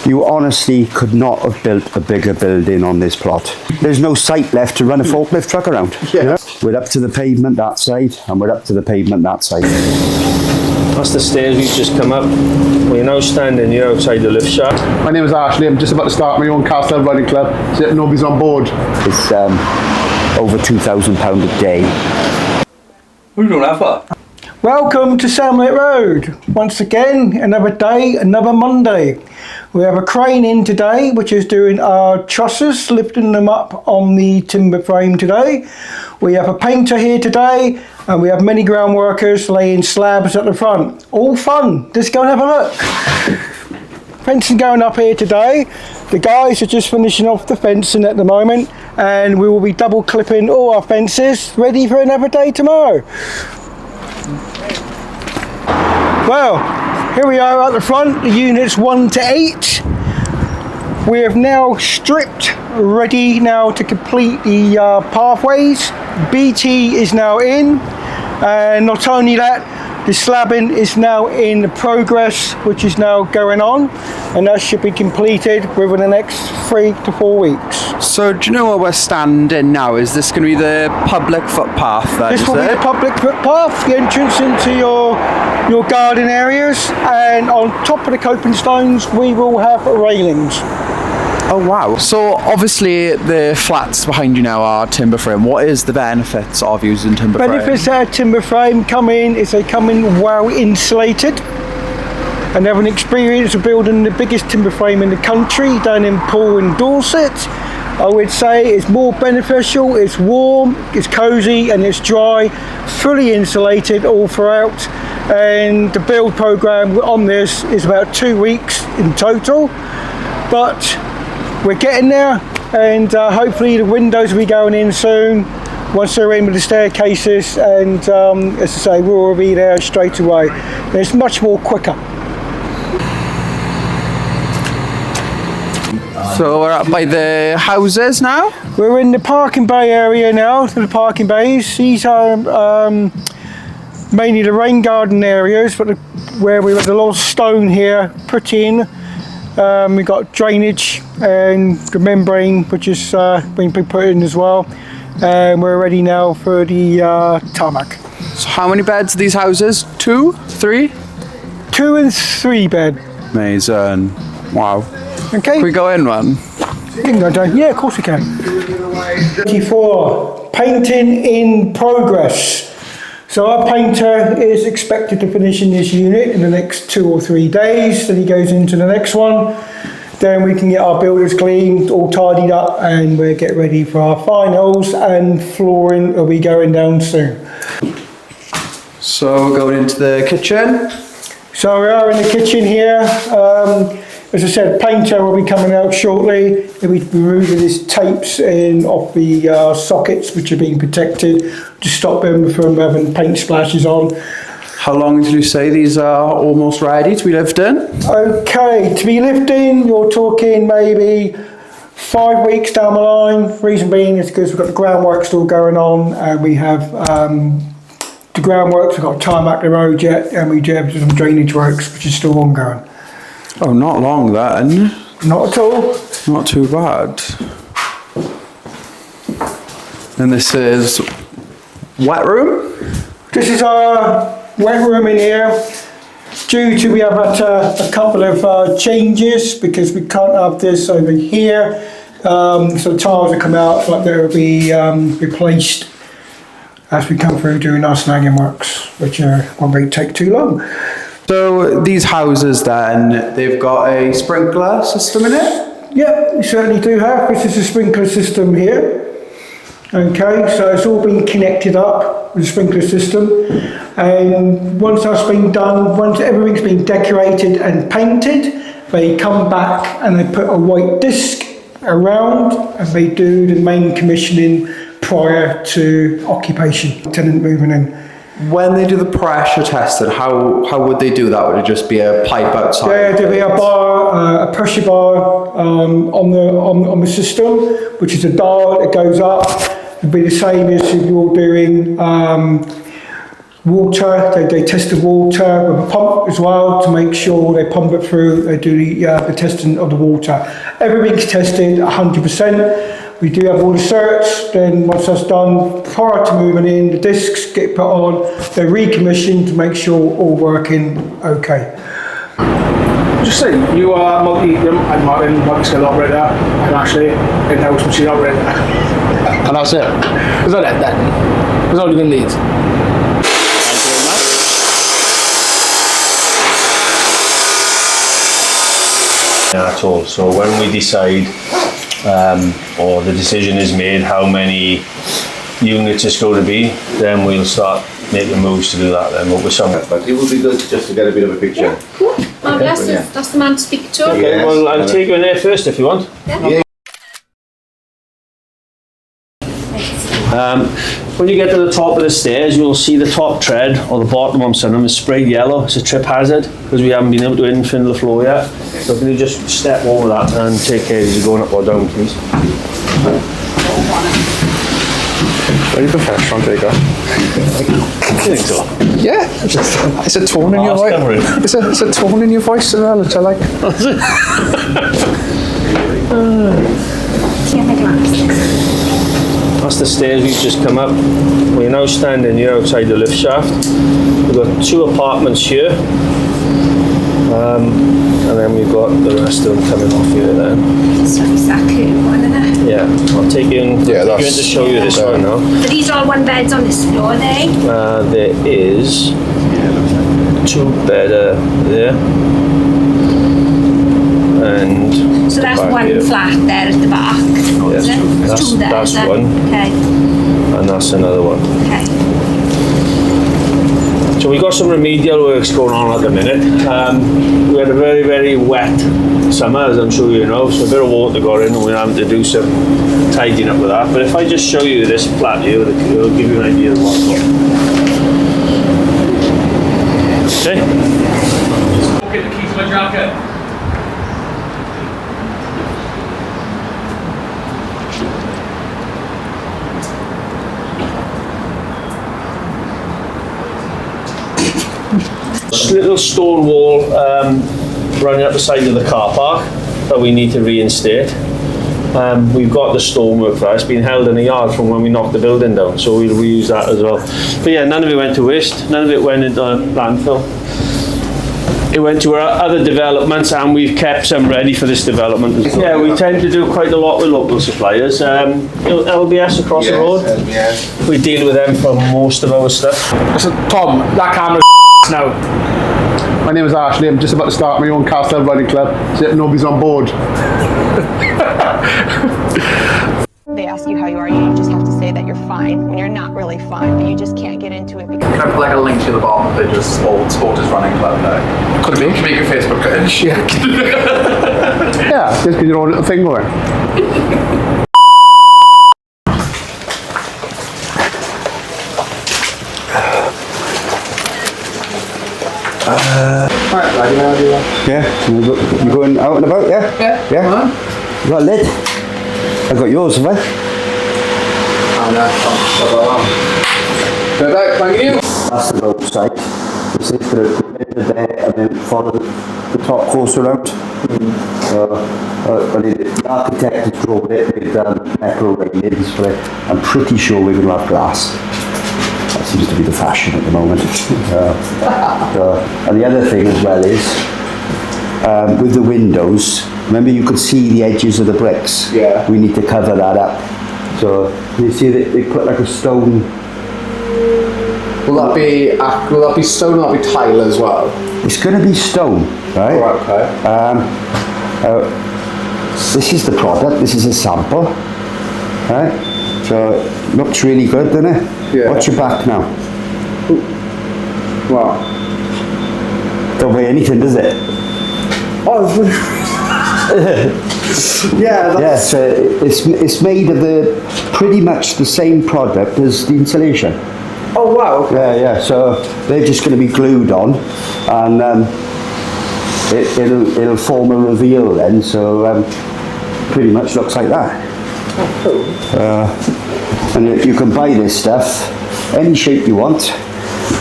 You honestly could not have built a bigger building on this plot. There's no site left to run a forklift truck around. Yeah. We're up to the pavement that side, and we're up to the pavement that side. That's the stairs we've just come up. We're now standing here outside the lift shaft. My name is Ashley. I'm just about to start my own Castle running club, so nobody's on board. It's over £2,000 a day. What are you doing that for? Welcome to Samlet Road. Once again, another day, another Monday. We have a crane in today, which is doing our trusses, lifting them up on the timber frame today. We have a painter here today, and we have many ground workers laying slabs at the front. All fun. Let's go and have a look. Fencing going up here today. The guys are just finishing off the fencing at the moment, and we will be double clipping all our fences, ready for another day tomorrow. Well, here we are at the front, the units 1 to 8. We have now stripped, ready now to complete the pathways. BT is now in, and not only that, the slabbing is now in progress, which is now going on, and that should be completed within the next 3 to 4 weeks. So do you know where we're standing now? Is this going to be the public footpath then? This will be the public footpath, the entrance into your garden areas, and on top of the coping stones we will have railings. Oh wow. So obviously the flats behind you now are timber frame. What is the benefits of using timber frame? Benefits that timber frame come in is they come in well insulated, and have an experience of building the biggest timber frame in the country down in Poole in Dorset. I would say it's more beneficial, it's warm, it's cosy and it's dry, fully insulated all throughout, and the build program on this is about 2 weeks in total, but we're getting there, and hopefully the windows will be going in soon once they're in with the staircases, and as I say, we'll be there straight away. And it's much more quicker. So we're up by the houses now? We're in the parking bay area now, the parking bays. These are mainly the rain garden areas, but where we have a lot of stone here put in. We've got drainage and the membrane, which is being put in as well. And we're ready now for the tarmac. So how many beds are these houses? 2? 3? 2 and 3 bed. Amazing. Wow. Okay. Can we go in one? You can go down. Yeah, of course we can. 34. Painting in progress. So our painter is expected to finish in this unit in the next 2 or 3 days. Then he goes into the next one. Then we can get our builders cleaned, all tidied up, and we'll get ready for our finals, and flooring will be going down soon. So we're going into the kitchen. So we are in the kitchen here. As I said, painter will be coming out shortly. He'll be removing his tapes off the sockets, which are being protected, to stop them from having paint splashes on. How long did you say these are almost ready to be lived in? Okay, to be lived in, you're talking maybe 5 weeks down the line. Reason being is because we've got the groundwork still going on, and we have the groundworks, we've got tarmac the road yet, and we do have some drainage works, which is still ongoing. Oh, not long then. Not at all. Not too bad. And this is wet room? This is our wet room in here. Due to we have had a couple of changes, because we can't have this over here. So the tiles will come out, but they will be replaced as we come through doing our snagging works, which won't take too long. So these houses then, they've got a sprinkler system in it? Yeah, we certainly do have. This is a sprinkler system here. Okay, so it's all been connected up with the sprinkler system, and once that's been done, once everything's been decorated and painted, they come back and they put a white disc around, and they do the main commissioning prior to occupation, tenant moving in. When they do the pressure testing, how would they do that? Would it just be a pipe outside? Yeah, there'll be a bar, a pressure bar on the system, which is a dial that goes up. It'll be the same as if you're doing water, they test the water with a pump as well to make sure they pump it through, they do the testing of the water. Everything's tested 100%. We do have all the certs, then once that's done, prior to moving in, the discs get put on, they're recommissioned to make sure all working okay. Just saying, you are I'm Martin, multi-skill operator, I'm actually in-house machine operator. And that's it. Is that it then? That's all you're going to need. At all. So when we decide, or the decision is made, how many units it's going to be, then we'll start making moves to do that. Then, but with some. But it would be good just to get a bit of a picture. Yeah, cool. Marvellous. Yeah. That's the man to speak to. Okay, Yes. well, I'll take you in there first if you want. Yeah. When you get to the top of the stairs, you'll see the top tread, or the bottom of some of them, is sprayed yellow. It's a trip hazard, because we haven't been able to infill the floor yet. So can you just step over that and take care as you're going up or down, please? Very professional, Jacob. I think so. Yeah, it's a tone in your Mask covering. voice. It's a tone in your voice as well, which I like. That's the stairs we've just come up. We're now standing here outside the lift shaft. We've got 2 apartments here. And then we've got the rest of them coming off here then. It's that curve one, isn't it? Yeah, I'll take you in, to show you this one now. Are these all one beds on this floor, are they? There is 2 bed there. And So that's back one here. flat there at the back. Is it? There's That's- 2 there, that's is it? one. Okay, and that's another one. okay. So we've got some remedial works going on at the minute. We had a very, very wet summer, as I'm sure you know, so a bit of water got in and we're having to do some tidying up with that. But if I just show you this flat here, it'll give you an idea of what's what. Okay. Get the keys to my jacket. This little stone wall running up the side of the car park that we need to reinstate. We've got the stonework for that. It's been held in the yard from when we knocked the building down, so we'll reuse that as well. But yeah, none of it went to waste. None of it went into landfill. It went to our other developments, and we've kept some ready for this development. Yeah, we tend to do quite a lot with local suppliers. LBS across the road. Yes. We deal with them for most of our stuff. Listen, Tom, that camera's now. My name is Ashley. I'm just about to start my own Castle Running Club, so if nobody's on board. They ask you how you are, you just have to say that you're fine when you're not really fine, but you just can't get into it because Can I put like a link to the bottom of the just old Sporters Running Club there? Could it be? Make a Facebook page. Yeah, just get your own little thing going. Yeah, you going out and about, yeah? Yeah. Yeah? You got a lid? I got yours, have I? Thank you. That's the road side. This is the there and then follow the top course around. The architect has drawn it with metal railings for it. I'm pretty sure we're going to have glass. That seems to be the fashion at the moment. And the other thing as well is, with the windows, remember you could see the edges of the bricks? Yeah. We need to cover that up. So you see that they put like a stone. Will that be stone or will that be tile as well? It's going to be stone, right? Okay. This is the product. This is a sample, right? So it looks really good, doesn't it? Yeah. Watch your back now. Wow. Don't weigh anything, does it? Oh, yeah. Yeah. So it's made of pretty much the same product as the insulation. Oh wow. Yeah, yeah. So they're just going to be glued on, and it'll form a reveal then. So pretty much looks like that. Oh, cool. And you can buy this stuff any shape you want.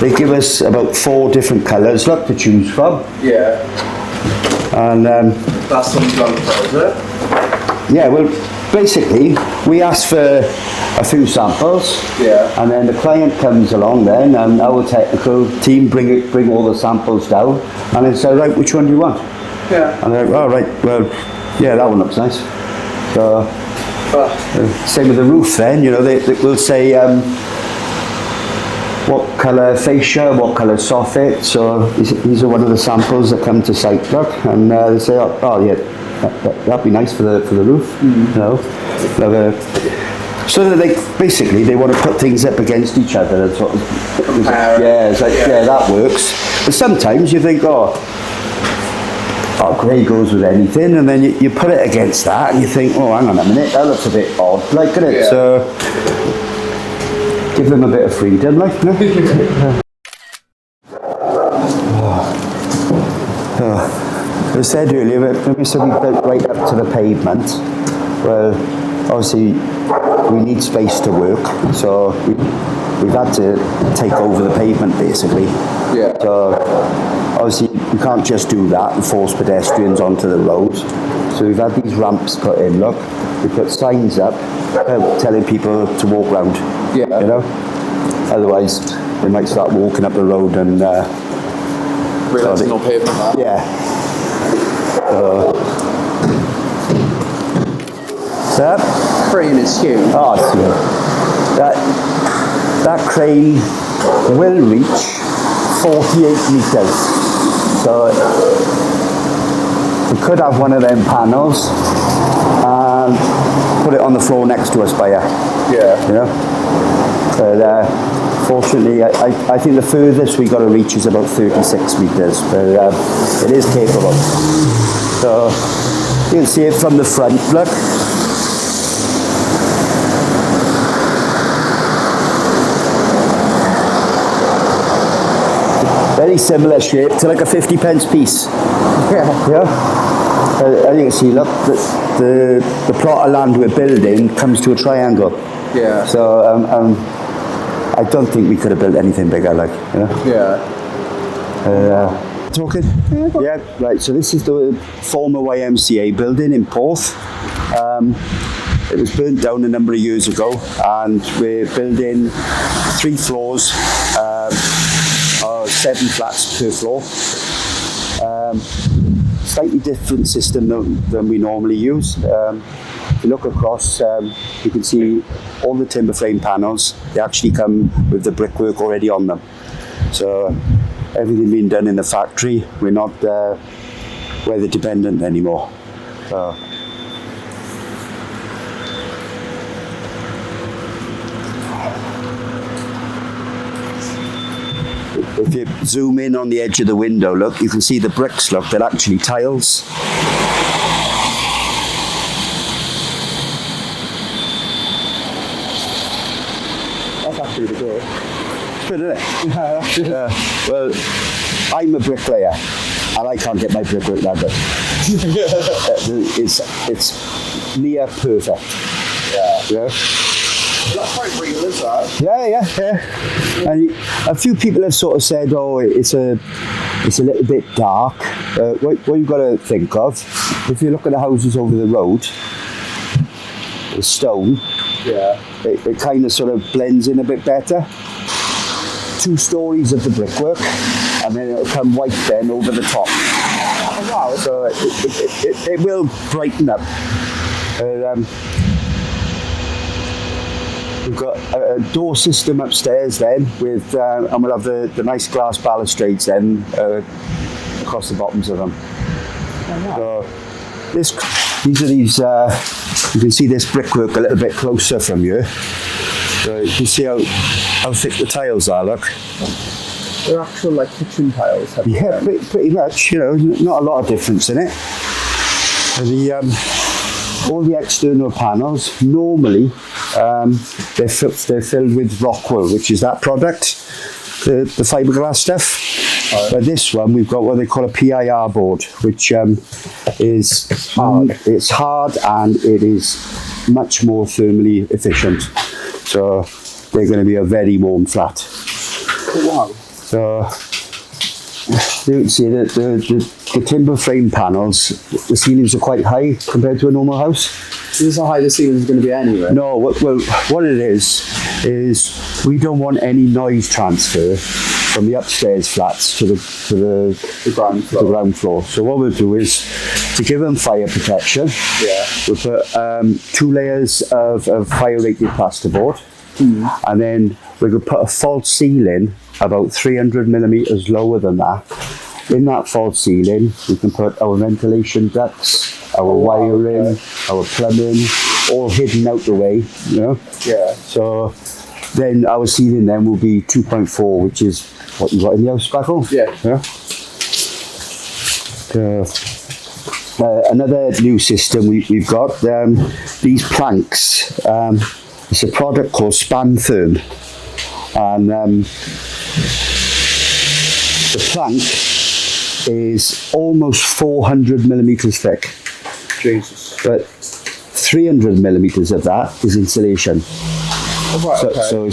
they give us about 4 different colours, look, to choose from. Yeah. And That's something on is it? yeah, well, basically, we ask for a few samples. Yeah. And then the client comes along then, and our technical team bring all the samples down, and they say, right, which one do you want? Yeah. And they're like, oh, right, well, yeah, that one looks nice. So, same with the roof then, you know, they will say, what colour fascia, what colour soffit. So these are one of the samples that come to site, look, and they say, oh yeah, that'd be nice for the roof, you know. So that they want to put things up against each other and sort of compare. Yeah, it's like, yeah, that works. But sometimes you think, oh, grey goes with anything, and then you put it against that, and you think, oh, hang on a minute, that looks a bit odd, like, isn't it? Yeah. So give them a bit of freedom, like, no? As I said earlier, when we said we built right up to the pavement, well, obviously we need space to work, so we've had to take over the pavement basically. Yeah. So obviously we can't just do that and force pedestrians onto the road. So we've had these ramps put in, look. We put signs up telling people to walk round. Yeah. You know? Otherwise they might start walking up the road and Realise there's no pavement there. yeah. So that Crane is huge. oh, it's huge. That crane will reach 48 metres. So we could have one of them panels and put it on the floor next to us by you. Yeah. You know? But fortunately, I think the furthest we got to reach is about 36 metres, but it is capable. So you can see it from the front, look. Very similar shape to like a 50p piece. Yeah. Yeah. As you can see, look, the plot of land we're building comes to a triangle. Yeah. So I don't think we could have built anything bigger, like, you know. Yeah. Talking? Yeah, right, so this is the former YMCA building in Porth. It was burnt down a number of years ago, and we're building 3 floors, 7 flats per floor. Slightly different system than we normally use. If you look across, you can see all the timber frame panels. They actually come with the brickwork already on them. So everything being done in the factory, we're not weather dependent anymore. So. If you zoom in on the edge of the window, look, you can see the bricks, look, they're actually tiles. That's actually the door. It's good, isn't it? Well, I'm a bricklayer, and I can't get my brickwork that good. It's near perfect. Yeah. That's quite real, is that? Yeah. And a few people have sort of said, oh, it's a little bit dark. What you've got to think of, if you look at the houses over the road, the stone, Yeah. it kind of sort of blends in a bit better. 2 stories of the brickwork, and then it'll come white then over the top. Oh, wow. So it will brighten up. We've got a door system upstairs then, with and we'll have the nice glass balustrades then across the bottoms of them. So these you can see this brickwork a little bit closer from here. So you can see how thick the tiles are. Look. They're actual like kitchen tiles. Yeah, pretty much. You know, not a lot of difference in it. And all the external panels normally they're filled with rock wool, which is that product, the fiberglass stuff. But this one we've got what they call a PIR board, which is hard. It's hard and it is much more thermally efficient. So they're going to be a very warm flat. Wow. So you can see that the timber frame panels, the ceilings are quite high compared to a normal house. This is how high the ceiling's going to be anyway. No, well, what it is we don't want any noise transfer from the upstairs flats to the ground floor. So what we'll do is, to give them fire protection, we'll put 2 layers of fire-rated plasterboard, and then we could put a false ceiling about 300 millimeters lower than that. In that false ceiling, we can put our ventilation ducts, our wiring, our plumbing, all hidden out the way, you know? Yeah. So then our ceiling then will be 2.4, which is what you got in the house, Spackle? Yeah. Another new system we've got, these planks. It's a product called Span Firm. And the plank is almost 400 millimeters thick. Jesus. But 300 millimeters of that is insulation. So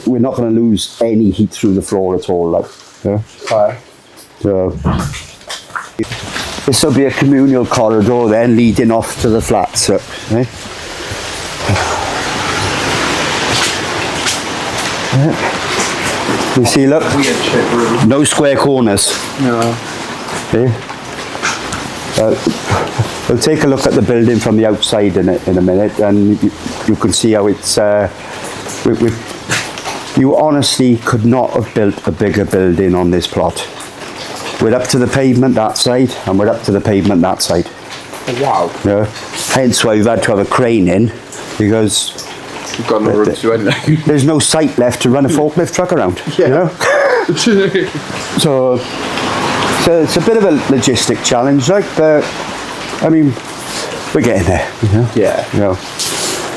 we're not going to lose any heat through the floor at all. Like, yeah. So this will be a communal corridor then leading off to the flats. You see, look, no square corners. No. Okay. We'll take a look at the building from the outside in a minute, and you can see how it's. You honestly could not have built a bigger building on this plot. We're up to the pavement that side, and we're up to the pavement that side. Wow. Yeah. Hence why we've had to have a crane in, because You've got no room to do anything. there's no site left to run a forklift truck around. Yeah. You know? So it's a bit of a logistic challenge, like, but I mean, we're getting there. You know? Yeah. You know?